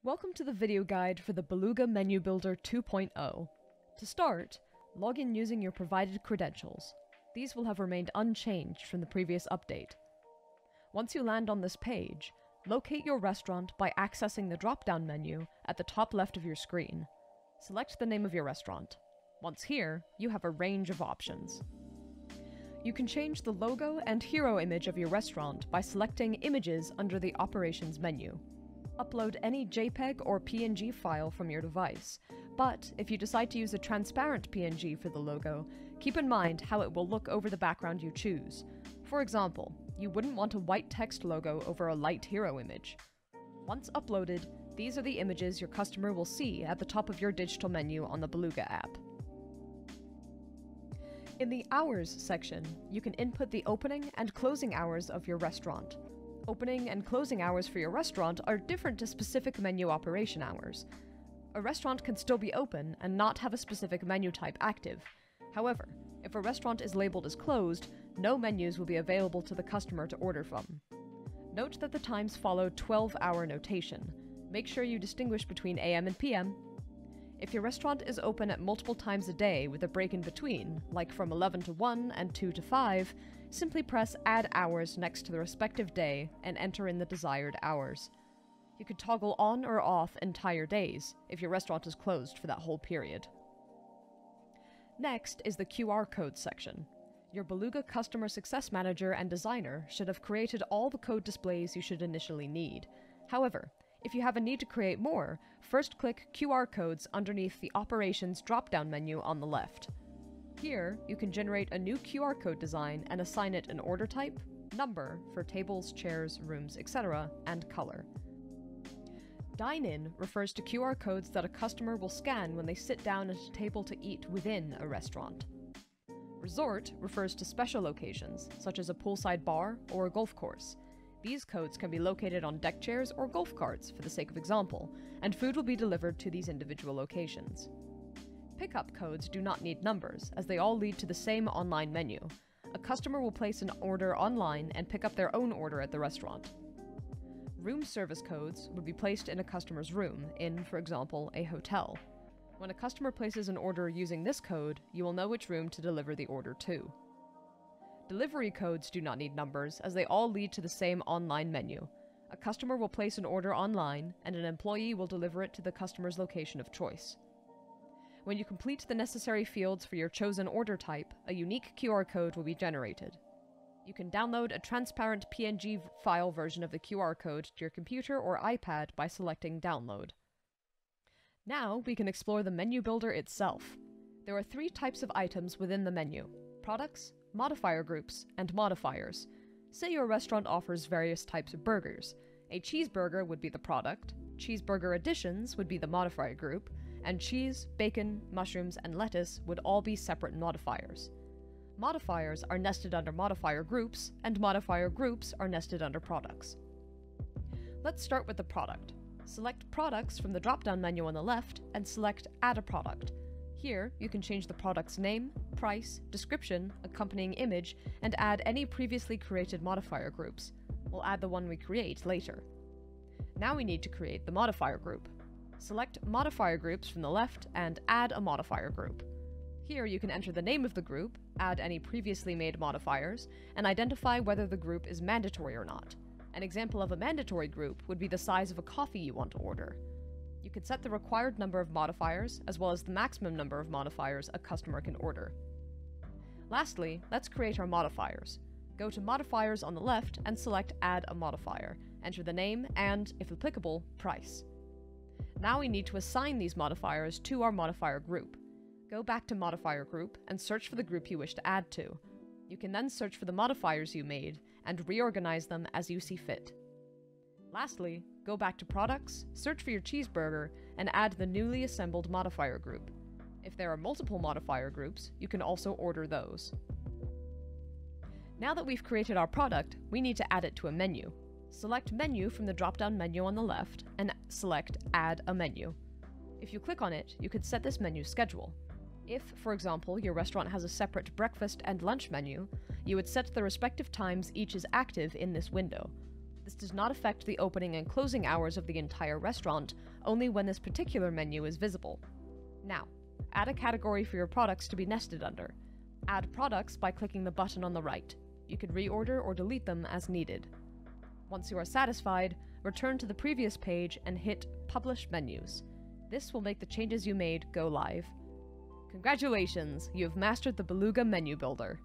Welcome to the video guide for the Beluga Menu Builder 2.0. To start, log in using your provided credentials. These will have remained unchanged from the previous update. Once you land on this page, locate your restaurant by accessing the drop-down menu at the top left of your screen. Select the name of your restaurant. Once here, you have a range of options. You can change the logo and hero image of your restaurant by selecting Images under the Operations menu. Upload any JPEG or PNG file from your device, but if you decide to use a transparent PNG for the logo, keep in mind how it will look over the background you choose. For example, you wouldn't want a white text logo over a light hero image. Once uploaded, these are the images your customer will see at the top of your digital menu on the Beluga app. In the Hours section, you can input the opening and closing hours of your restaurant. Opening and closing hours for your restaurant are different to specific menu operation hours. A restaurant can still be open and not have a specific menu type active. However, if a restaurant is labeled as closed, no menus will be available to the customer to order from. Note that the times follow 12-hour notation. Make sure you distinguish between AM and PM. If your restaurant is open at multiple times a day with a break in between, like from 11 to 1 and 2 to 5, simply press Add Hours next to the respective day and enter in the desired hours. You could toggle on or off entire days if your restaurant is closed for that whole period. Next is the QR code section. Your Beluga Customer Success Manager and Designer should have created all the code displays you should initially need. However, if you have a need to create more, first click QR codes underneath the Operations drop-down menu on the left. Here, you can generate a new QR code design and assign it an order type, number for tables, chairs, rooms, etc., and color. Dine-in refers to QR codes that a customer will scan when they sit down at a table to eat within a restaurant. Resort refers to special locations, such as a poolside bar or a golf course. These codes can be located on deck chairs or golf carts, for the sake of example, and food will be delivered to these individual locations. Pickup codes do not need numbers, as they all lead to the same online menu. A customer will place an order online and pick up their own order at the restaurant. Room service codes would be placed in a customer's room, in, for example, a hotel. When a customer places an order using this code, you will know which room to deliver the order to. Delivery codes do not need numbers, as they all lead to the same online menu. A customer will place an order online, and an employee will deliver it to the customer's location of choice. When you complete the necessary fields for your chosen order type, a unique QR code will be generated. You can download a transparent PNG file version of the QR code to your computer or iPad by selecting Download. Now we can explore the menu builder itself. There are 3 types of items within the menu: products, modifier groups, and modifiers. Say your restaurant offers various types of burgers. A cheeseburger would be the product, cheeseburger additions would be the modifier group, and cheese, bacon, mushrooms, and lettuce would all be separate modifiers. Modifiers are nested under modifier groups, and modifier groups are nested under products. Let's start with the product. Select Products from the drop-down menu on the left, and select Add a Product. Here, you can change the product's name, price, description, accompanying image, and add any previously created modifier groups. We'll add the one we create later. Now we need to create the modifier group. Select Modifier Groups from the left and Add a Modifier Group. Here you can enter the name of the group, add any previously made modifiers, and identify whether the group is mandatory or not. An example of a mandatory group would be the size of a coffee you want to order. You can set the required number of modifiers, as well as the maximum number of modifiers a customer can order. Lastly, let's create our modifiers. Go to Modifiers on the left and select Add a Modifier. Enter the name and, if applicable, price. Now we need to assign these modifiers to our modifier group. Go back to Modifier Group and search for the group you wish to add to. You can then search for the modifiers you made and reorganize them as you see fit. Lastly, go back to Products, search for your cheeseburger, and add the newly assembled modifier group. If there are multiple modifier groups, you can also order those. Now that we've created our product, we need to add it to a menu. Select Menu from the drop-down menu on the left, and select Add a Menu. If you click on it, you could set this menu's schedule. If, for example, your restaurant has a separate breakfast and lunch menu, you would set the respective times each is active in this window. The This does not affect the opening and closing hours of the entire restaurant, only when this particular menu is visible. Now, add a category for your products to be nested under. Add products by clicking the button on the right. You can reorder or delete them as needed. Once you are satisfied, return to the previous page and hit Publish Menus. This will make the changes you made go live. Congratulations, you have mastered the Beluga menu builder.